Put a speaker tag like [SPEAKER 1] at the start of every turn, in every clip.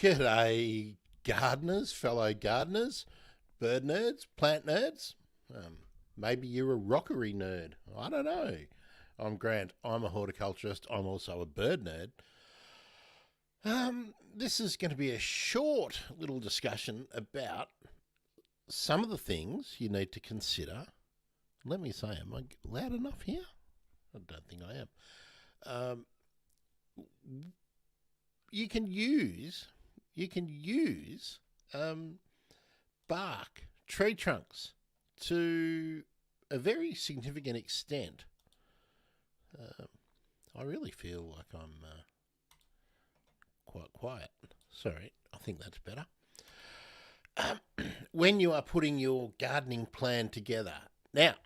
[SPEAKER 1] G'day, gardeners, fellow gardeners, bird nerds, plant nerds. Maybe you're a rockery nerd. I don't know. I'm Grant. I'm a horticulturist. I'm also a bird nerd. This is going to be a short little discussion about some of the things you need to consider. Let me say, am I loud enough here? I don't think I am. You can use bark, tree trunks to a very significant extent. I really feel like I'm quite quiet. Sorry, I think that's better. When you are putting your gardening plan together, now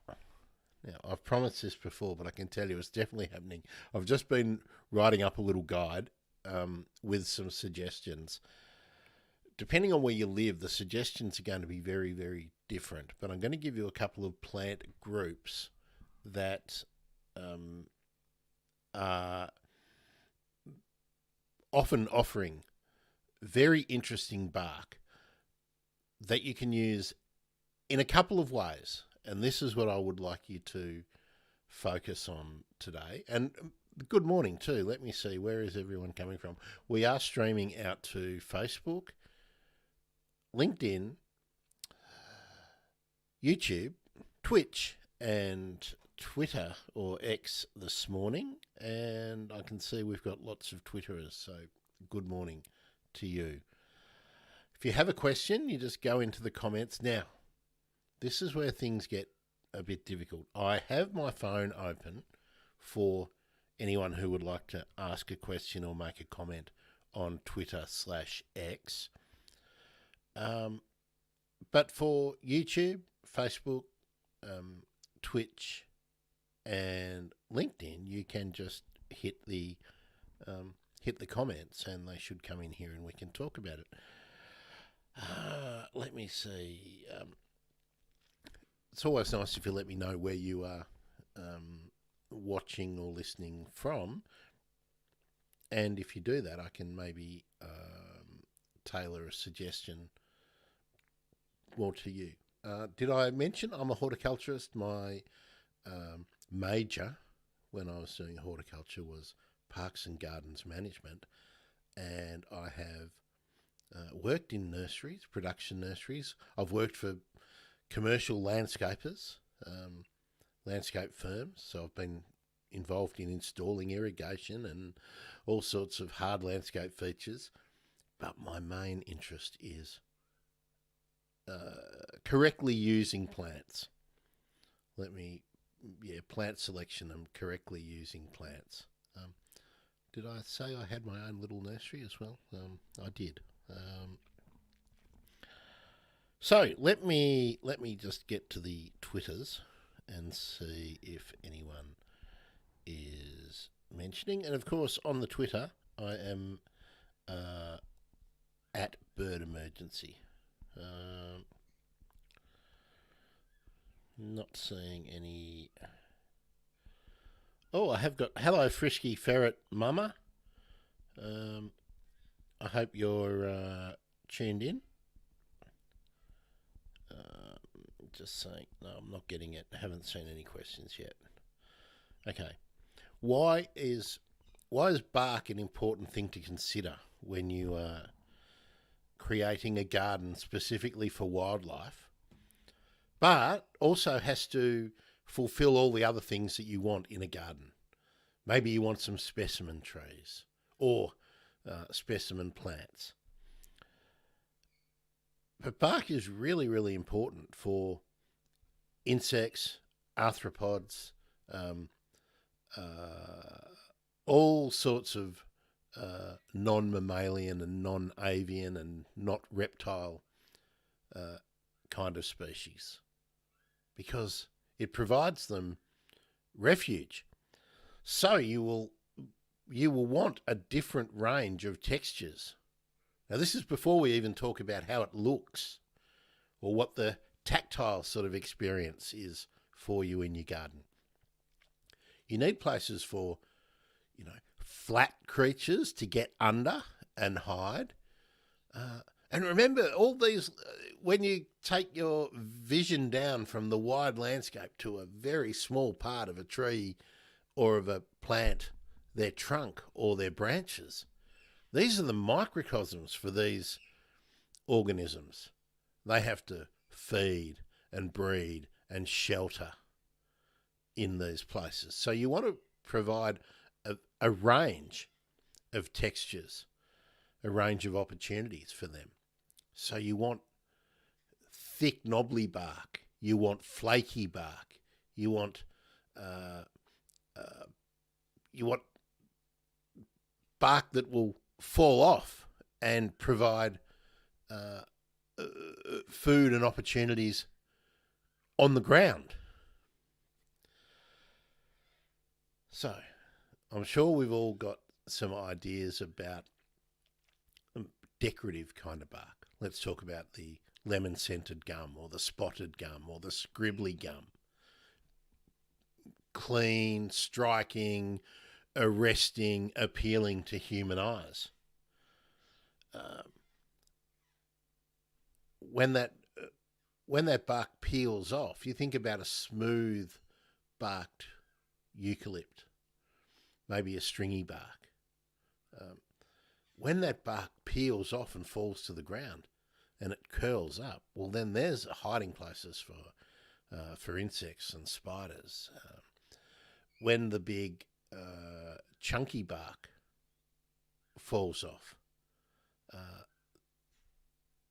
[SPEAKER 1] I've promised this before, but I can tell you it's definitely happening. I've just been writing up a little guide with some suggestions. Depending on where you live, the suggestions are going to be very, very different. But I'm going to give you a couple of plant groups that are often offering very interesting bark that you can use in a couple of ways. And this is what I would like you to focus on today. And good morning too. Let me see, where is everyone coming from? We are streaming out to Facebook, LinkedIn, YouTube, Twitch, and Twitter or X this morning. And I can see we've got lots of Twitterers, so good morning to you. If you have a question, you just go into the comments. Now, this is where things get a bit difficult. I have my phone open for anyone who would like to ask a question or make a comment on Twitter/X. But for YouTube, Facebook, Twitch, and LinkedIn, you can just hit the comments, and they should come in here, and we can talk about it. Let me see. It's always nice if you let me know where you are watching or listening from, and if you do that, I can maybe tailor a suggestion more to you. Did I mention I'm a horticulturist? My major when I was doing horticulture was parks and gardens management, and I have worked in nurseries, production nurseries. I've worked for commercial landscapers, landscape firms, so I've been involved in installing irrigation and all sorts of hard landscape features, but my main interest is correctly using plants. Plant selection and correctly using plants. Did I say I had my own little nursery as well? I did. So let me just get to the Twitters and see if anyone is mentioning. And of course, on the Twitter, I am at Bird Emergency. Not seeing any. Oh, I have got hello, Frisky Ferret Mama. I hope you're tuned in. Just saying, no, I'm not getting it. I haven't seen any questions yet. Okay, why is bark an important thing to consider when you are creating a garden specifically for wildlife, but also has to fulfill all the other things that you want in a garden? Maybe you want some specimen trees or specimen plants. But bark is really, really important for insects, arthropods, all sorts of non-mammalian and non-avian and not reptile kind of species, because it provides them refuge. So you will want a different range of textures. Now, this is before we even talk about how it looks or what the tactile sort of experience is for you in your garden. You need places for, flat creatures to get under and hide, And remember, all these, when you take your vision down from the wide landscape to a very small part of a tree or of a plant, their trunk or their branches, these are the microcosms for these organisms. They have to feed and breed and shelter in these places. So you want to provide a range of textures, a range of opportunities for them. So you want thick, knobbly bark. You want flaky bark. You want bark that will fall off and provide food and opportunities on the ground. So, I'm sure we've all got some ideas about decorative kind of bark. Let's talk about the lemon-scented gum or the spotted gum or the scribbly gum. Clean, striking, arresting, appealing to human eyes. When that bark peels off, you think about a smooth barked eucalypt, maybe a stringy bark. When that bark peels off and falls to the ground and it curls up, well, then there's hiding places for insects and spiders. When the big chunky bark falls off,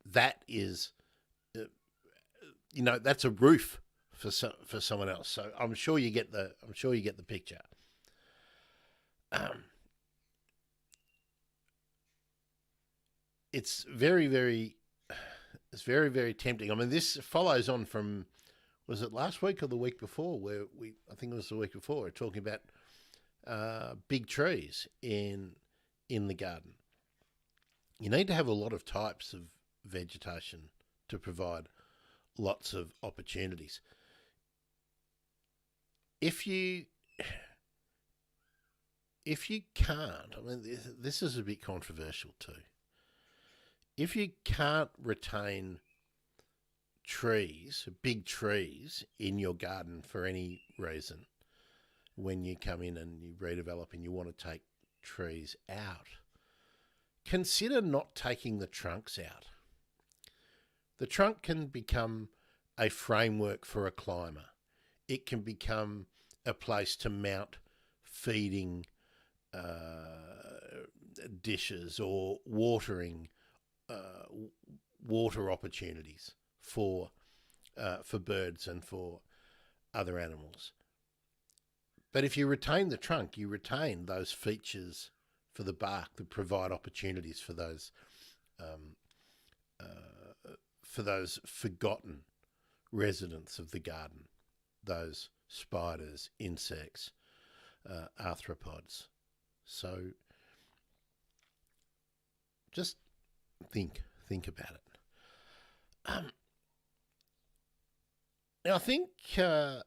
[SPEAKER 1] that is, that's a roof for someone else. So I'm sure you get the picture. It's very, very tempting. I mean, this follows on from, was it last week or the week before, where I think it was the week before, talking about big trees in the garden. You need to have a lot of types of vegetation to provide lots of opportunities. If you can't, I mean, this is a bit controversial too. If you can't retain trees, big trees in your garden for any reason, when you come in and you redevelop and you want to take trees out, consider not taking the trunks out. The trunk can become a framework for a climber. It can become a place to mount feeding dishes or watering water opportunities for birds and for other animals. But if you retain the trunk, you retain those features for the bark that provide opportunities for those forgotten residents of the garden, those spiders, insects, arthropods. So just think about it. Now I think I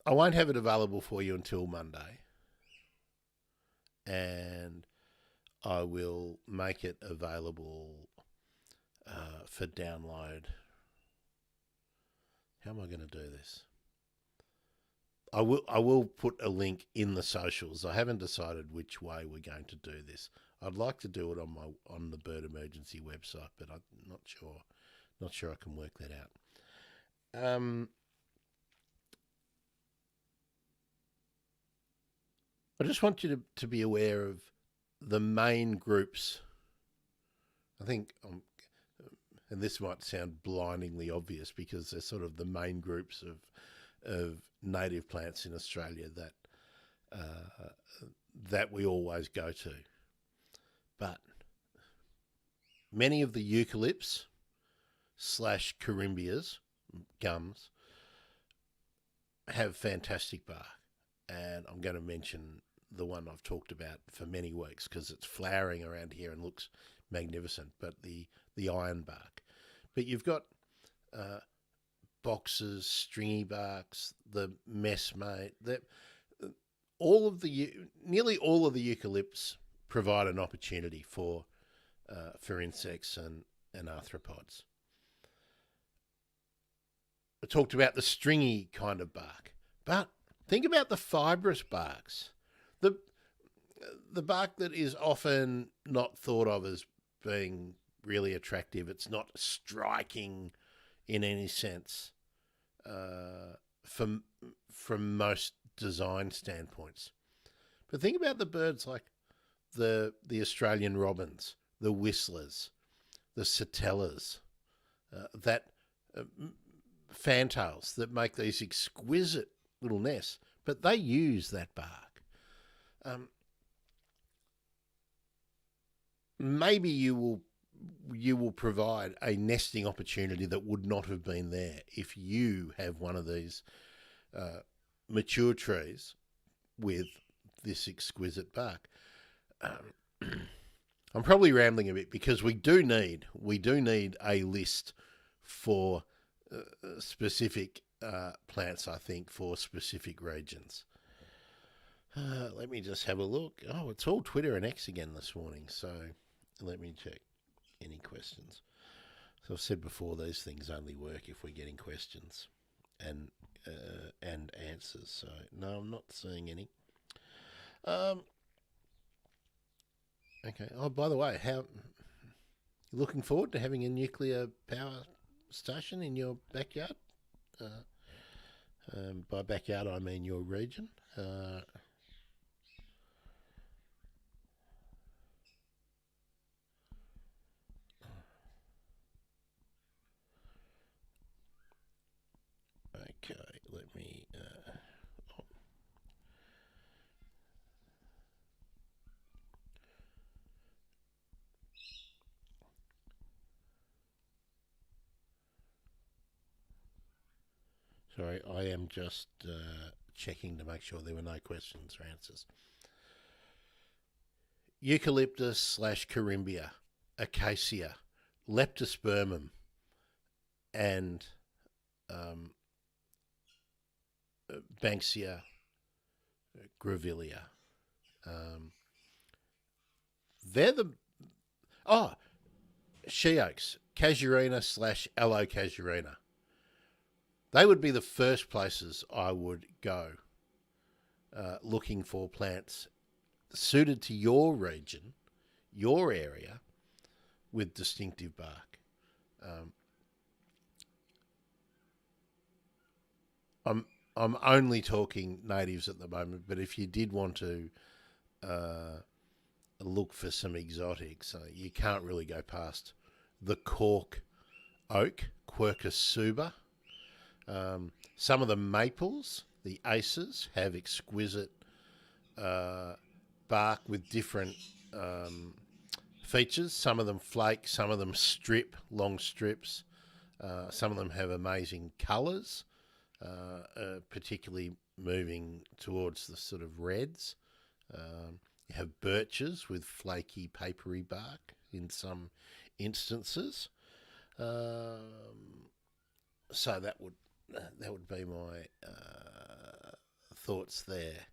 [SPEAKER 1] won't have it available for you until Monday, and I will make it available for download. How am I going to do this? I will put a link in the socials. I haven't decided which way we're going to do this. I'd like to do it on the Bird Emergency website, but I'm not sure. Not sure I can work that out. I just want you to be aware of the main groups. I think, and this might sound blindingly obvious because they're sort of the main groups of native plants in Australia that we always go to. But many of the eucalypts / corymbias, gums, have fantastic bark. And I'm going to mention the one I've talked about for many weeks because it's flowering around here and looks magnificent, but the ironbark. But you've got boxes, stringy barks, the messmate, nearly all of the eucalypts provide an opportunity for insects and arthropods. I talked about the stringy kind of bark, but think about the fibrous barks. The bark that is often not thought of as being really attractive. It's not striking in any sense from most design standpoints. But think about the birds like the Australian robins, the whistlers, the satellas, fantails that make these exquisite little nests, but they use that bark. Maybe you will provide a nesting opportunity that would not have been there if you have one of these mature trees with this exquisite bark. I'm probably rambling a bit because we do need a list for specific plants, I think, for specific regions. Let me just have a look. Oh, it's all Twitter and X again this morning, so let me check any questions. So I've said before, these things only work if we're getting questions and answers. So no, I'm not seeing any. Okay. Oh, by the way, how looking forward to having a nuclear power station in your backyard? By backyard, I mean your region. Okay, let me. Sorry, I am just checking to make sure there were no questions or answers. Eucalyptus / Corymbia, Acacia, Leptospermum, and Banksia grevillea. They're the she oaks, Casuarina / Allocasuarina. They would be the first places I would go looking for plants suited to your region, your area, with distinctive bark. I'm only talking natives at the moment, but if you did want to look for some exotics, you can't really go past the cork oak, Quercus suber. Some of the maples, the aces, have exquisite bark with different features. Some of them flake, some of them strip, long strips. Some of them have amazing colours, particularly moving towards the sort of reds. You have birches with flaky, papery bark in some instances. So that would be my thoughts there.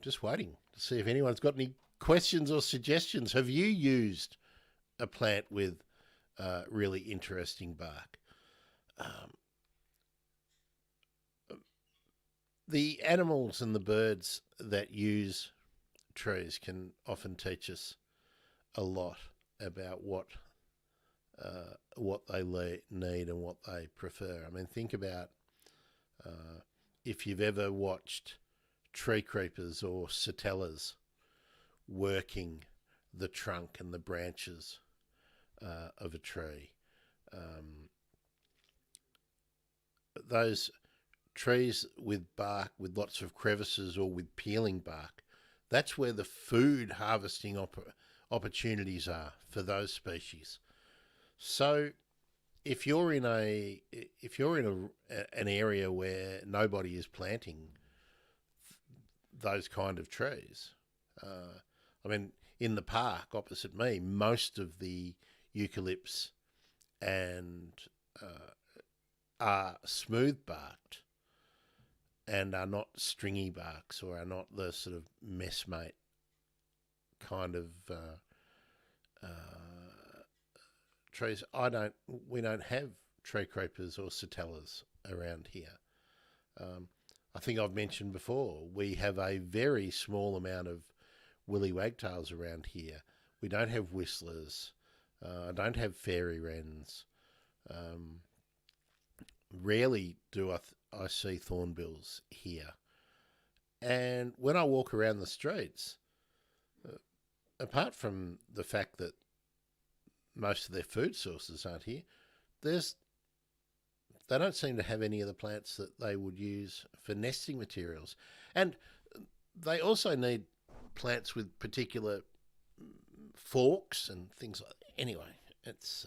[SPEAKER 1] Just waiting to see if anyone's got any questions or suggestions. Have you used a plant with really interesting bark? The animals and the birds that use trees can often teach us a lot about what they need and what they prefer. I mean, think about if you've ever watched tree creepers or satellas working the trunk and the branches of a tree. Those trees with bark with lots of crevices or with peeling bark, that's where the food harvesting opportunities are for those species. So if you're in an area where nobody is planting those kind of trees, I mean, in the park opposite me, most of the eucalypts and are smooth barked, and are not stringy barks or are not the sort of messmate kind of trees. We don't have tree creepers or satellas around here. I think I've mentioned before, we have a very small amount of willy wagtails around here. We don't have whistlers. I don't have fairy wrens. Rarely do I see thornbills here. And when I walk around the streets, apart from the fact that most of their food sources aren't here, they don't seem to have any of the plants that they would use for nesting materials. And they also need plants with particular forks and things like that. Anyway, it's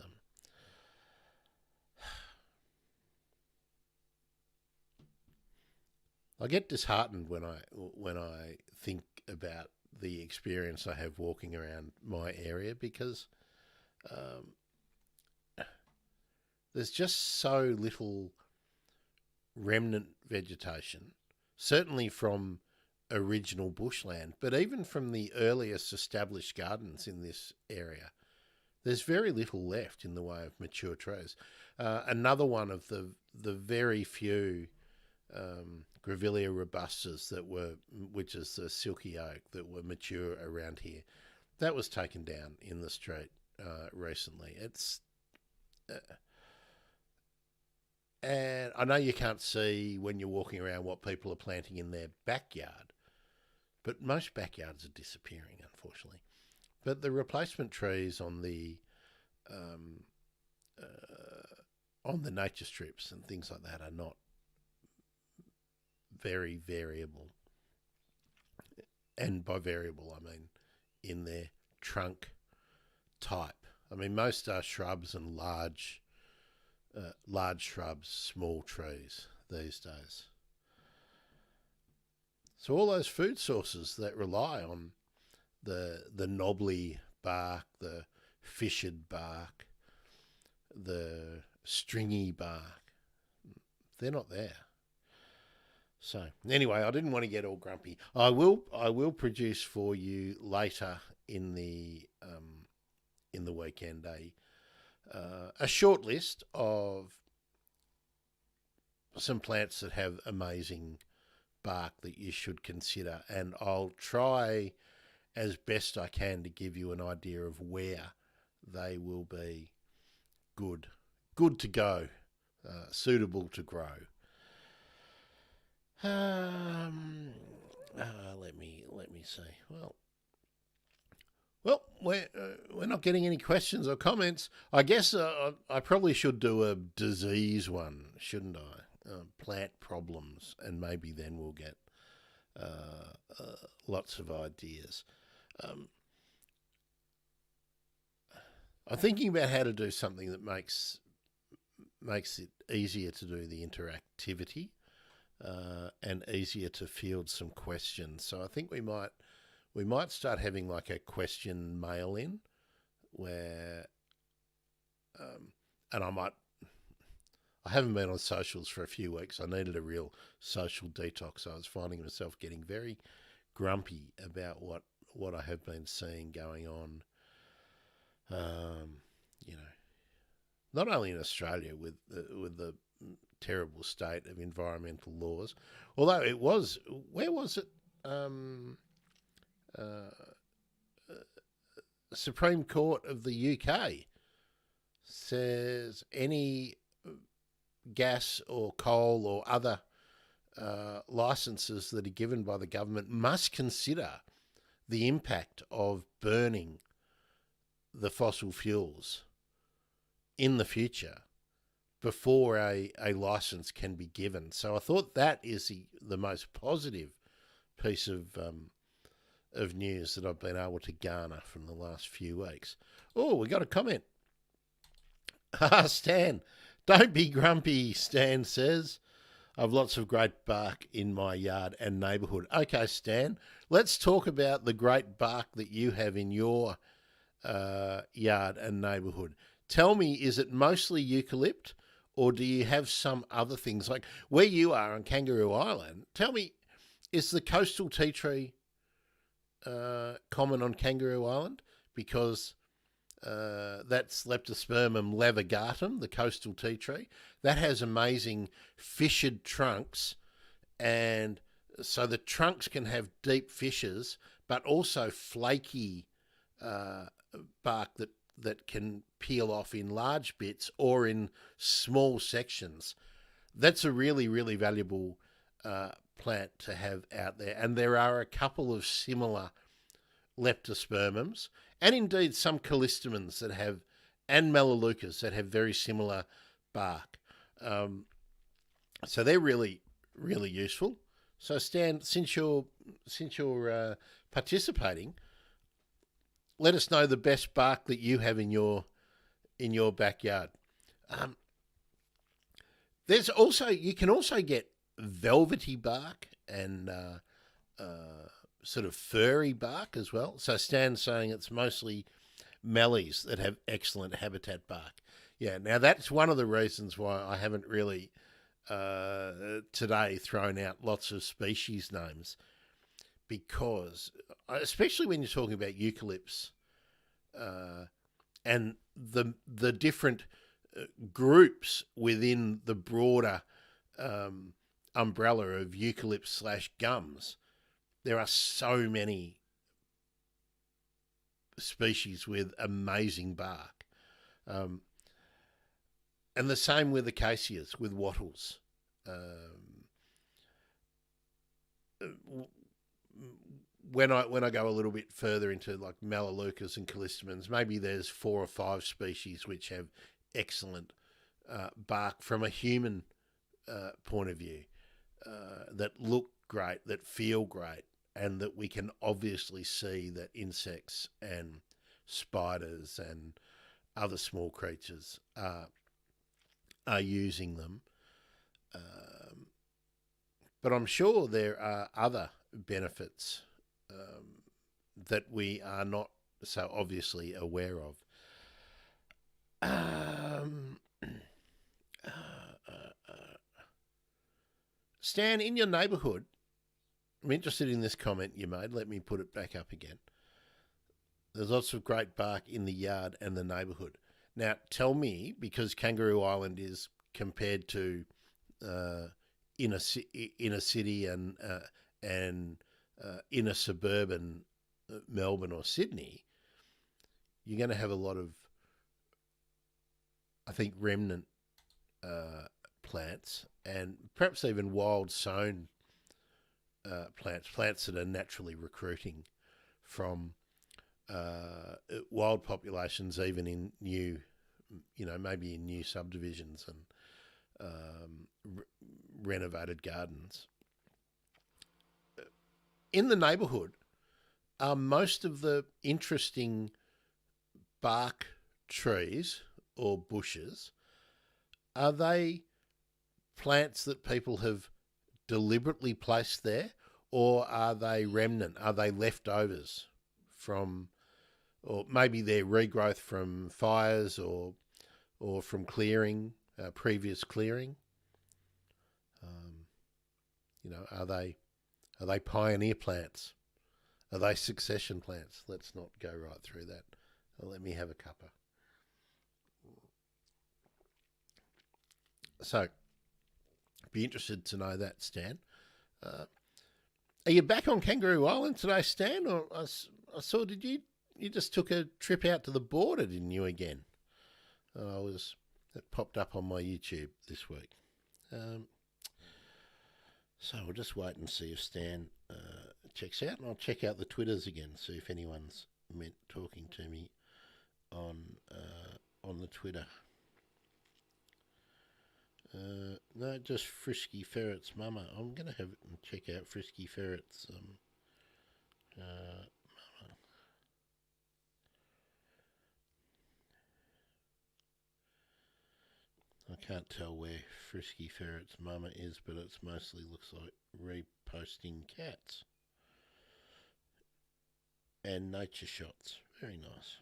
[SPEAKER 1] I get disheartened when I think about the experience I have walking around my area, because there's just so little remnant vegetation, certainly from original bushland, but even from the earliest established gardens in this area. There's very little left in the way of mature trees. Another one of the very few Grevillea robustas which is the silky oak, that were mature around here, that was taken down in the street recently. And I know you can't see when you're walking around what people are planting in their backyard, but most backyards are disappearing, unfortunately. But the replacement trees on the nature strips and things like that are not very variable. And by variable, I mean in their trunk type. I mean, most are shrubs and large shrubs, small trees these days. So all those food sources that rely on the knobbly bark, the fissured bark, the stringy bark, they're not there. So anyway, I didn't want to get all grumpy. I will produce for you later in the weekend a short list of some plants that have amazing bark that you should consider, and I'll try as best I can to give you an idea of where they will be good to go, suitable to grow. Let me see. Well, we're not getting any questions or comments. I guess I probably should do a disease one, shouldn't I? Plant problems, and maybe then we'll get lots of ideas. I'm thinking about how to do something that makes it easier to do the interactivity and easier to field some questions. So I think we might start having like a question mail in where, and I haven't been on socials for a few weeks. I needed a real social detox. I was finding myself getting very grumpy about what I have been seeing going on. Not only in Australia with the terrible state of environmental laws, although where was it? Supreme Court of the UK says any gas or coal or other licenses that are given by the government must consider the impact of burning the fossil fuels in the future before a license can be given. So I thought that is the most positive piece of news that I've been able to garner from the last few weeks. Oh, we got a comment. Stan, don't be grumpy, Stan says. I've lots of great bark in my yard and neighbourhood. Okay, Stan, let's talk about the great bark that you have in your yard and neighbourhood. Tell me, is it mostly eucalypt or do you have some other things like where you are on Kangaroo Island? Tell me, is the coastal tea tree common on Kangaroo Island? Because that's Leptospermum levigatum, the coastal tea tree. That has amazing fissured trunks, and so the trunks can have deep fissures, but also flaky bark that can peel off in large bits or in small sections. That's a really, really valuable plant to have out there. And there are a couple of similar leptospermums, and indeed some callistemons that have, and melaleucas that have very similar bark. So they're really, really useful. So Stan, since you're participating, let us know the best bark that you have in your backyard. There's also, you can also get velvety bark and sort of furry bark as well. So Stan's saying it's mostly mallees that have excellent habitat bark. Yeah, now that's one of the reasons why I haven't really today thrown out lots of species names, because especially when you're talking about eucalypts and the different groups within the broader umbrella of eucalypts / gums, there are so many species with amazing bark. And the same with acacias, with wattles. When I go a little bit further into like melaleucas and callistemons, maybe there's 4 or 5 species which have excellent bark from a human point of view, that look great, that feel great, and that we can obviously see that insects and spiders and other small creatures are using them. But I'm sure there are other benefits that we are not so obviously aware of. Stan, in your neighbourhood, I'm interested in this comment you made. Let me put it back up again. There's lots of great bark in the yard and the neighbourhood. Now, tell me, because Kangaroo Island is compared to in a city and in a suburban Melbourne or Sydney, you're going to have a lot of, I think, remnant plants and perhaps even wild sown plants that are naturally recruiting from wild populations, even in new, maybe in new subdivisions and renovated gardens. In the neighbourhood, are most of the interesting bark trees or bushes, are they plants that people have deliberately placed there, or are they remnant? Are they leftovers from, or maybe they're regrowth from fires or from clearing, previous clearing? Are they pioneer plants? Are they succession plants? Let's not go right through that. Let me have a cuppa. So, be interested to know that, Stan. Are you back on Kangaroo Island today, Stan? Or I saw, did you just took a trip out to the border, didn't you, again? That popped up on my YouTube this week. So we'll just wait and see if Stan checks out, and I'll check out the Twitters again, see if anyone's meant talking to me on the Twitter. No, just Frisky Ferret's mama. I'm going to have and check out Frisky Ferret's mama. I can't tell where Frisky Ferret's mama is, but it mostly looks like reposting cats. And nature shots. Very nice.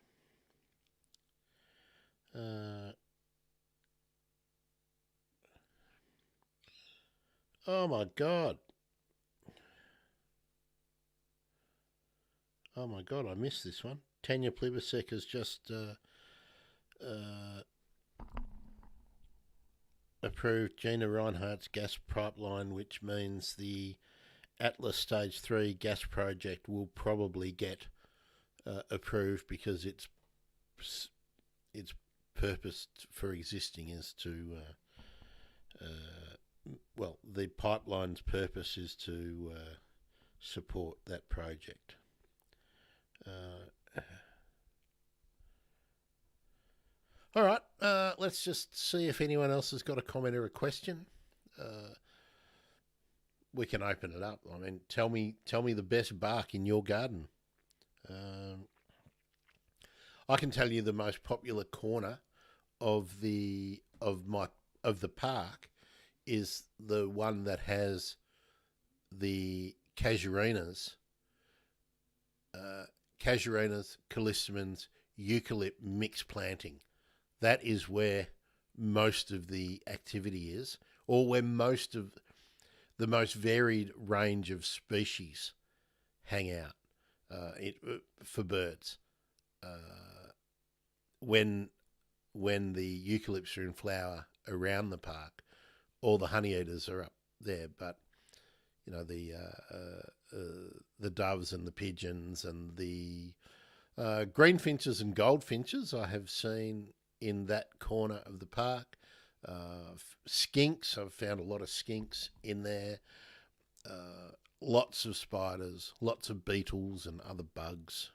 [SPEAKER 1] Oh my God. Oh my God, I missed this one. Tanya Plibersek has just uh, approved Gina Reinhardt's gas pipeline, which means the Atlas Stage 3 gas project will probably get approved because its purpose for existing is to well, the pipeline's purpose is to support that project. All right, let's just see if anyone else has got a comment or a question. We can open it up. I mean, tell me the best bark in your garden. I can tell you the most popular corner of the park is the one that has the casuarinas, callistemons, eucalypt mixed planting. That is where most of the activity is, or where most of the most varied range of species hang out for birds. When the eucalypts are in flower around the park, all the honey eaters are up there. But you know the doves and the pigeons and the greenfinches and goldfinches I have seen in that corner of the park. Skinks, I've found a lot of skinks in there. Lots of spiders, lots of beetles and other bugs.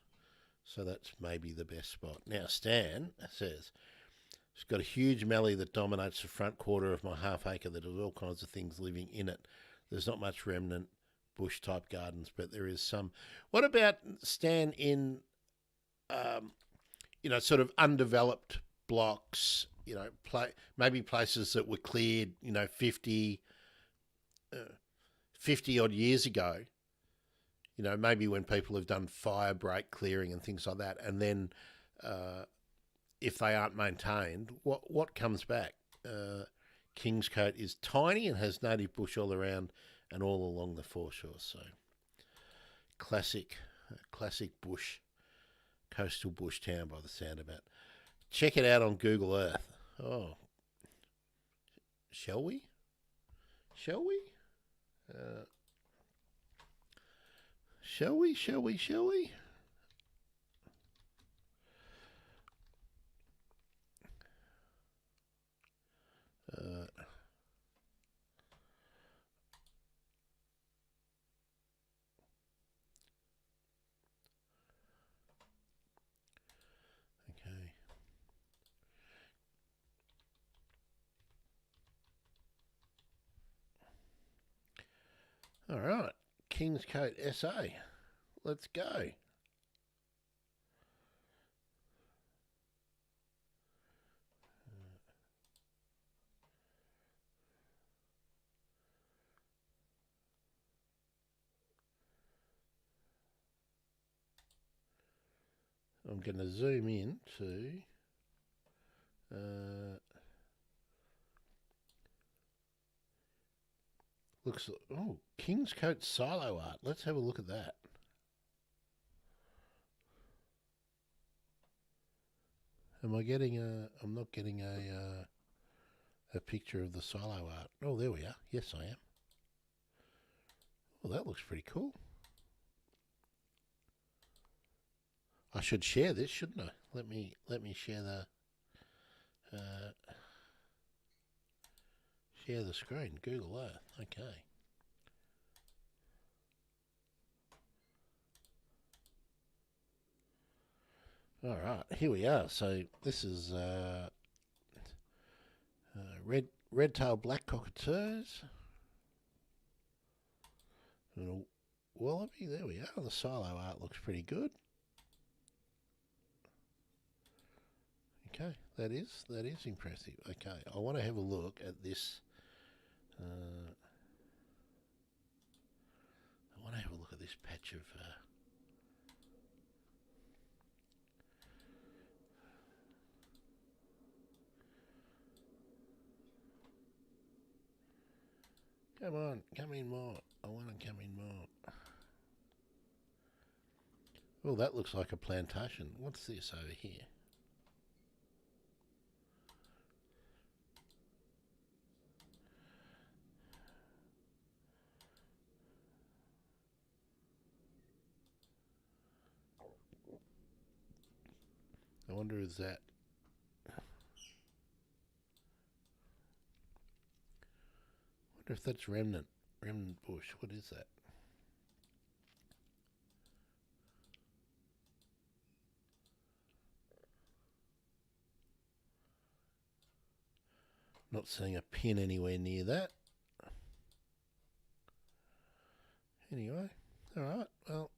[SPEAKER 1] So that's maybe the best spot. Now, Stan says, it's got a huge mallee that dominates the front quarter of my half acre that has all kinds of things living in it. There's not much remnant bush type gardens, but there is some. What about, Stan, in, sort of undeveloped blocks, maybe places that were cleared, 50 odd years ago, maybe when people have done fire break clearing and things like that, and then if they aren't maintained, what comes back? Kingscote is tiny and has native bush all around and all along the foreshore. So classic bush, coastal bush town by the sound of it. Check it out on Google Earth. Oh, shall we? Shall we? Shall we? Shall we? Shall we? Okay. All right. Kingscote SA. Let's go. I'm going to zoom in to Kingscote silo art. Let's have a look at that. I'm not getting a picture of the silo art. Oh, there we are. Yes, I am. Well, that looks pretty cool. I should share this, shouldn't I? Let me share the screen. Google Earth. Okay. All right, here we are. So this is red-tailed black cockatoos and a wallaby. There we are. The silo art looks pretty good. Okay, that is impressive. Okay, I want to have a look at this. I want to have a look at this patch of. Come on, come in more. I want to come in more. Well, that looks like a plantation. What's this over here? I wonder is that... I wonder if that's remnant bush. What is that? Not seeing a pin anywhere near that. Anyway, all right. Well,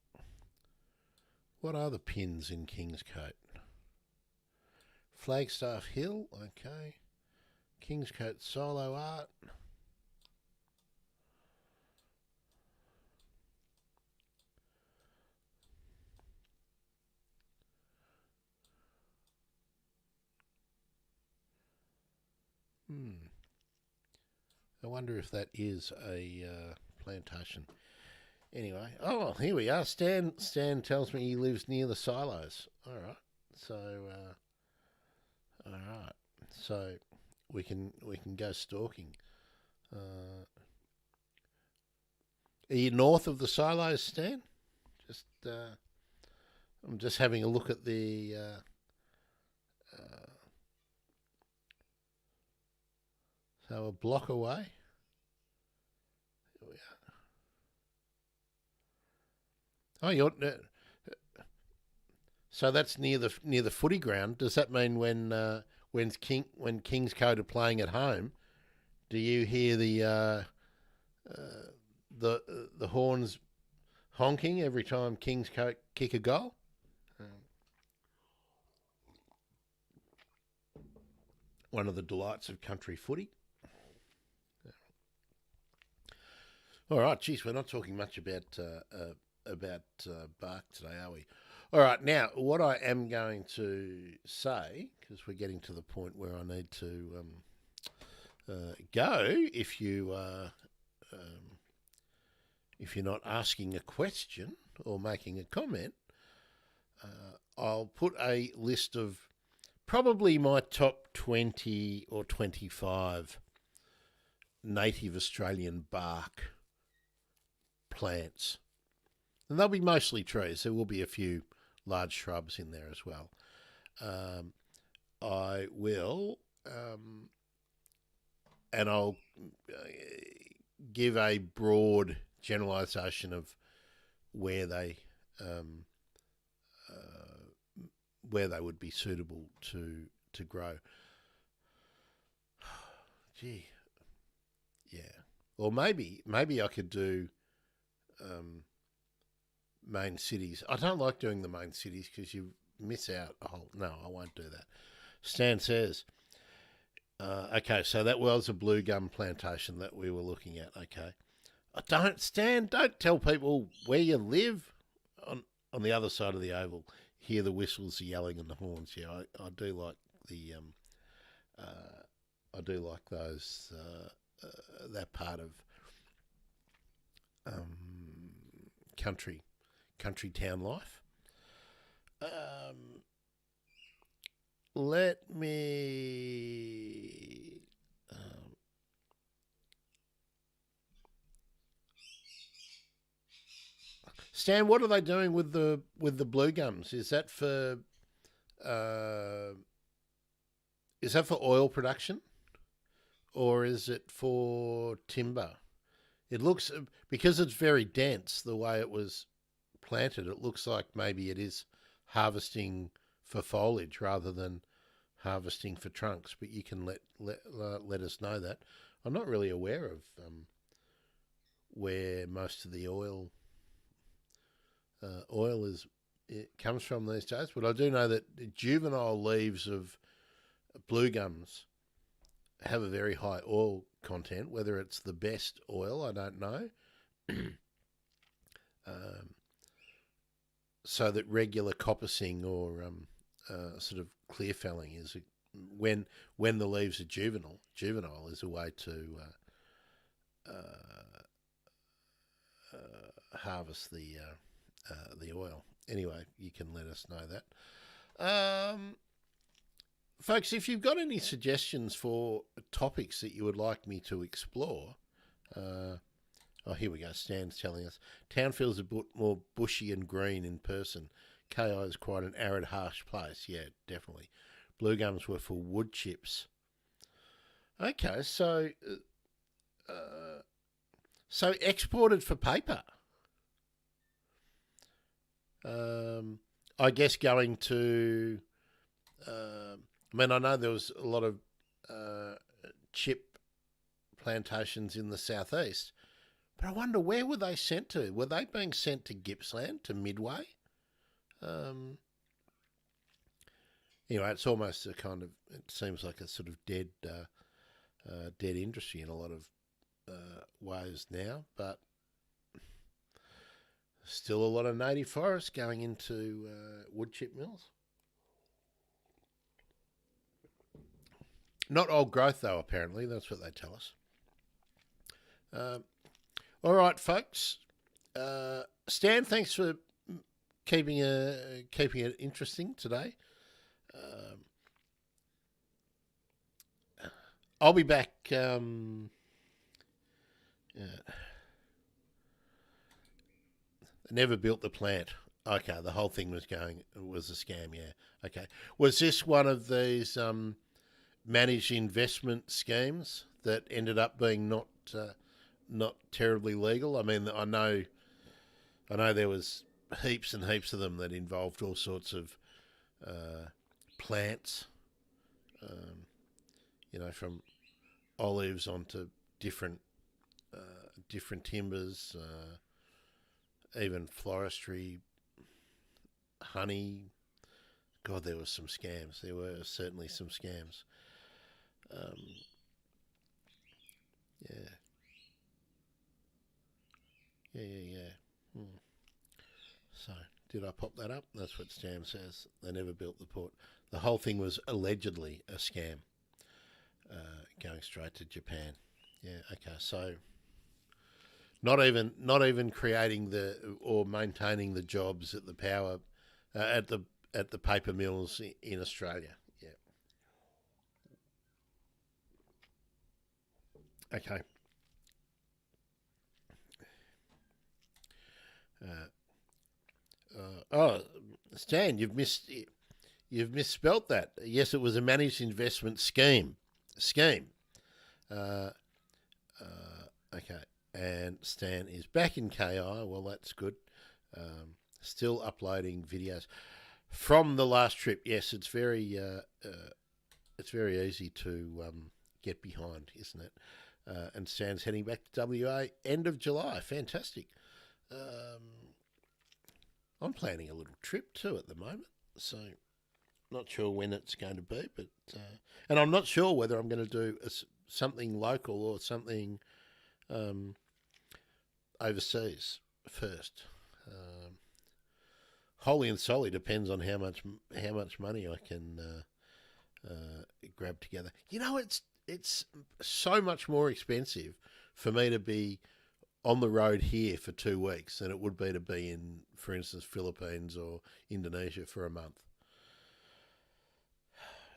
[SPEAKER 1] what are the pins in Kingscote? Flagstaff Hill, okay. Kingscote Solo Art. I wonder if that is a plantation. Anyway, oh, well, here we are. Stan tells me he lives near the silos. All right. So, all right. So we can go stalking. Are you north of the silos, Stan? Just I'm just having a look at the. So a block away. Here we are. Oh, you're. So that's near the footy ground. Does that mean when Kingscote are playing at home, do you hear the horns honking every time Kingscote kick a goal? One of the delights of country footy. All right, geez, we're not talking much about bark today, are we? All right, now what I am going to say, because we're getting to the point where I need to go. If you're not asking a question or making a comment, I'll put a list of probably my top 20 or 25 native Australian bark plants. And they'll be mostly trees. There will be a few large shrubs in there as well. I will, and I'll give a broad generalisation of where they would be suitable to grow. Gee, yeah. Or maybe I could do main cities. I don't like doing the main cities because you miss out a whole... No, I won't do that. Stan says, okay, so that was a blue gum plantation that we were looking at. Okay. Don't tell people where you live on the other side of the oval. Hear the whistles, the yelling and the horns. Yeah, I do like the... I do like those... that part of country town life. Let me Stan, what are they doing with the blue gums? Is that for oil production, or is it for timber? It looks, because it's very dense, the way it was planted, it looks like maybe it is harvesting for foliage rather than harvesting for trunks. But you can let us know that. I'm not really aware of where most of the oil comes from these days, but I do know that the juvenile leaves of blue gums have a very high oil content. Whether it's the best oil, I don't know. So that regular coppicing or sort of clear felling is when the leaves are juvenile is a way to harvest the oil. Anyway, you can let us know that. Folks, if you've got any suggestions for topics that you would like me to explore, oh, here we go. Stan's telling us town feels a bit more bushy and green in person. KI is quite an arid, harsh place. Yeah, definitely. Blue gums were for wood chips. Okay, so exported for paper. I guess going to. I mean, I know there was a lot of chip plantations in the southeast, but I wonder where were they sent to? Were they being sent to Gippsland, to Midway? Anyway, it's almost a kind of. It seems like a sort of dead industry in a lot of ways now, but still a lot of native forest going into wood chip mills. Not old growth, though, apparently. That's what they tell us. All right, folks. Stan, thanks for keeping it interesting today. I'll be back. Never built the plant. Okay, the whole thing was a scam, yeah. Okay. Was this one of these managed investment schemes that ended up being not terribly legal? I mean, I know there was heaps and heaps of them that involved all sorts of plants, from olives onto different timbers, even floristry, honey. God, there was some scams. There were certainly some scams. Yeah. So, did I pop that up? That's what Stan says. They never built the port. The whole thing was allegedly a scam, going straight to Japan. Yeah. Okay. So, not even creating or maintaining the jobs at the power at the paper mills in Australia. Yeah. Okay. Stan, you've misspelt that. Yes, it was a managed investment scheme. Okay. And Stan is back in KI. Well, that's good. Still uploading videos from the last trip. Yes, it's very easy to get behind, isn't it? And Stan's heading back to WA end of July. Fantastic. I'm planning a little trip too at the moment, so not sure when it's going to be, but and I'm not sure whether I'm going to do something local or something overseas first. Wholly and solely depends on how much money I can grab together. It's so much more expensive for me to be on the road here for 2 weeks than it would be to be in, for instance, Philippines or Indonesia for a month.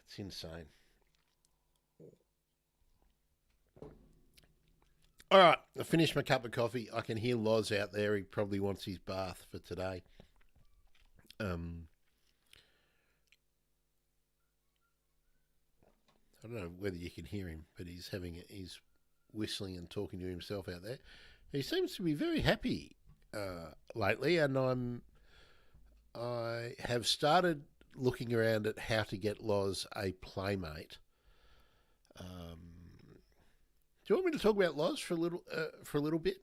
[SPEAKER 1] It's insane. All right, I finished my cup of coffee. I can hear Loz out there. He probably wants his bath for today. I don't know whether you can hear him, but he's whistling and talking to himself out there. He seems to be very happy lately, and I have started looking around at how to get Loz a playmate. Do you want me to talk about Loz for a little bit?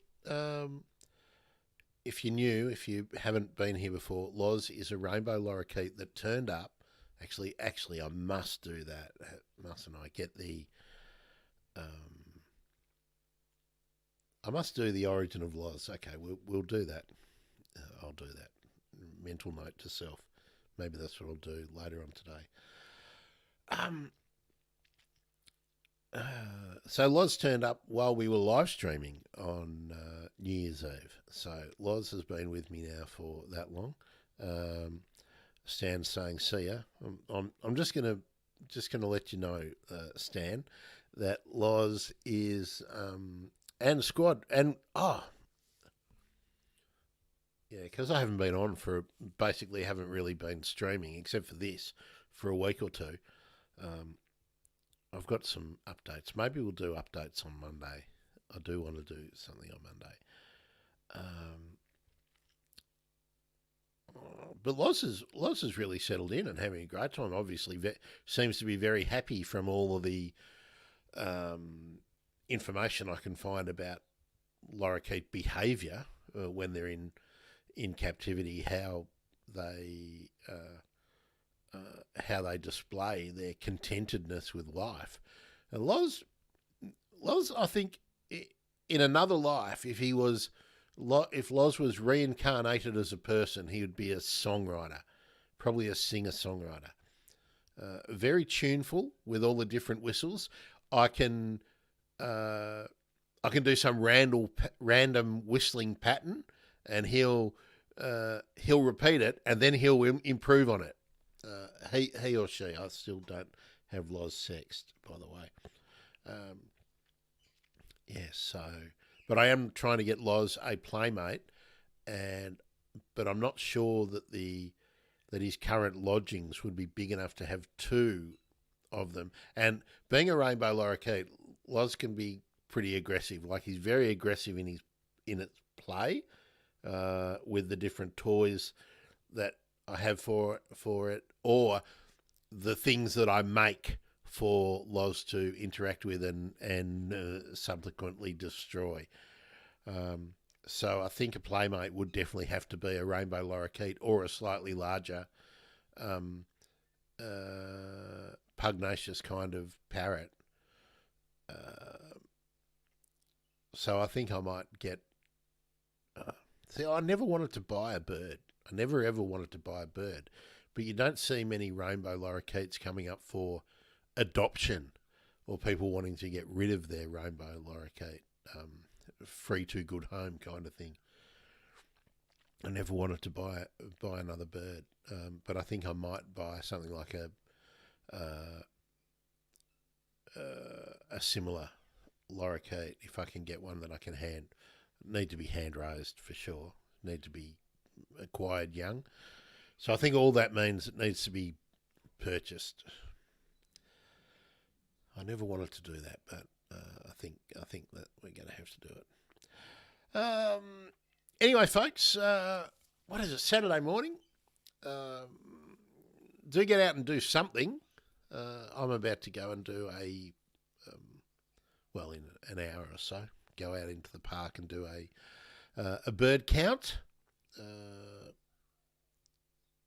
[SPEAKER 1] If you haven't been here before, Loz is a rainbow lorikeet that turned up. Actually, I must do that, mustn't I? Get the. I must do the origin of Loz. Okay, we'll do that. I'll do that. Mental note to self. Maybe that's what I'll do later on today. So Loz turned up while we were live streaming on New Year's Eve. So Loz has been with me now for that long. Stan's saying, "See ya." I'm just gonna let you know, Stan, that Loz is and squad and yeah, because I haven't been on for basically haven't really been streaming except for this for a week or two. Um, I've got some updates. Maybe we'll do updates on Monday. I do want to do something on Monday. Um, but Loz has really settled in and having a great time. Obviously, seems to be very happy from all of the information I can find about lorikeet behaviour when they're in captivity, how they display their contentedness with life. And Loz, I think, in another life, if Loz was reincarnated as a person, he would be a songwriter, probably a singer-songwriter. Very tuneful with all the different whistles. I can do some random whistling pattern, and he'll repeat it, and then he'll improve on it. He or she. I still don't have Loz sexed, by the way. So, but I am trying to get Loz a playmate, but I'm not sure that his current lodgings would be big enough to have two of them. And being a rainbow lorikeet, Loz can be pretty aggressive. Like, he's very aggressive in its play with the different toys that I have for it, or the things that I make for Loz to interact with and subsequently destroy. So I think a playmate would definitely have to be a rainbow lorikeet or a slightly larger pugnacious kind of parrot. So I think I might get... see, I never wanted to buy a bird. I never ever wanted to buy a bird. But you don't see many rainbow lorikeets coming up for adoption or people wanting to get rid of their rainbow lorikeet. Free to good home kind of thing. I never wanted to buy another bird. But I think I might buy something like a similar lorikeet if I can get one that I can need to be hand raised for sure. Need to be acquired young. So I think all that means it needs to be purchased. I never wanted to do that, but I think that we're going to have to do it. Anyway, folks, what is it? Saturday morning. Do get out and do something. I'm about to go and do in an hour or so, go out into the park and do a bird count.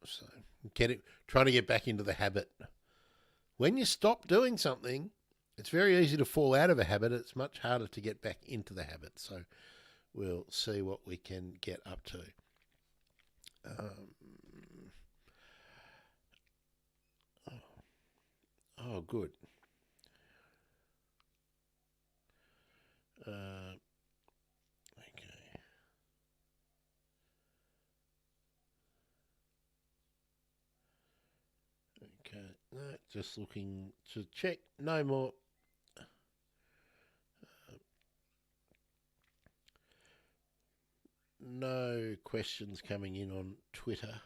[SPEAKER 1] So trying to get back into the habit. When you stop doing something, it's very easy to fall out of a habit. It's much harder to get back into the habit. So we'll see what we can get up to. Good. Okay. Okay. No, just looking to check. No more. No questions coming in on Twitter.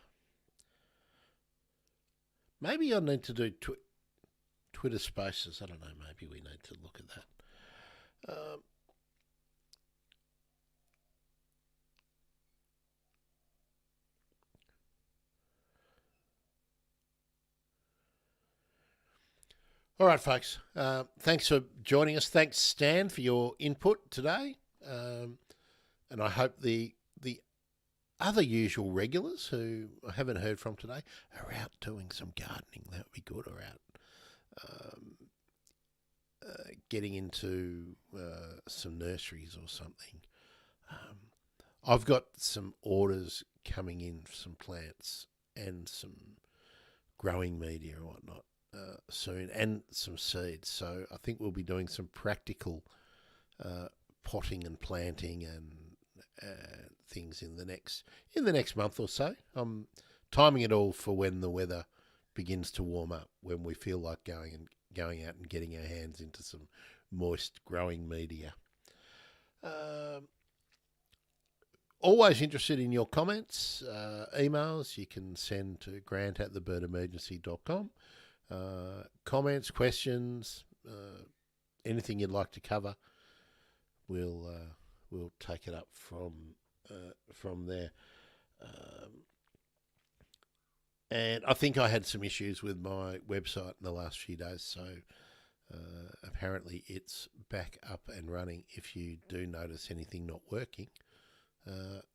[SPEAKER 1] Maybe I need to do Twitter Spaces. I don't know. Maybe we need to look at that. All right, folks. Thanks for joining us. Thanks, Stan, for your input today. And I hope the other usual regulars who I haven't heard from today are out doing some gardening. That would be good. Or out getting into some nurseries or something. I've got some orders coming in for some plants and some growing media and whatnot. soon, and some seeds. So I think we'll be doing some practical potting and planting and things in the next month or so. I'm timing it all for when the weather begins to warm up, when we feel like going out and getting our hands into some moist growing media. Always interested in your comments, emails. You can send to grant@thebirdemergency.com. Comments, questions, anything you'd like to cover, we'll take it up from there. And I think I had some issues with my website in the last few days, so apparently it's back up and running. If you do notice anything not working,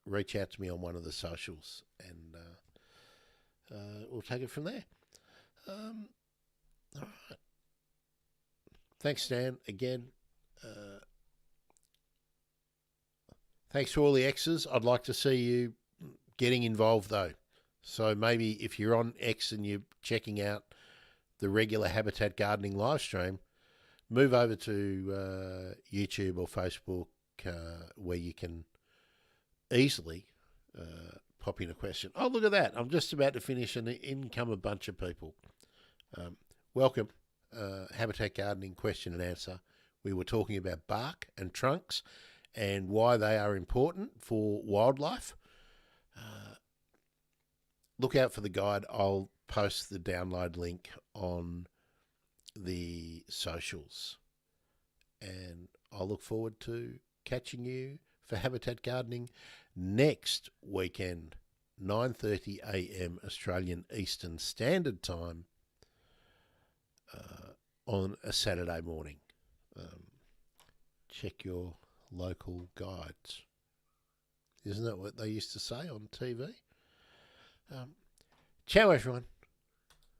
[SPEAKER 1] reach out to me on one of the socials, and we'll take it from there. All right. Thanks, Dan. Again, thanks to all the X's. I'd like to see you getting involved, though. So maybe if you're on X and you're checking out the regular Habitat Gardening live stream, move over to YouTube or Facebook where you can easily pop in a question. Oh, look at that. I'm just about to finish and in come a bunch of people. Welcome, Habitat Gardening question and answer. We were talking about bark and trunks and why they are important for wildlife. Look out for the guide. I'll post the download link on the socials. And I'll look forward to catching you for Habitat Gardening next weekend, 9:30 a.m. Australian Eastern Standard Time on a Saturday morning. Check your local guides. Isn't that what they used to say on TV? Ciao, everyone.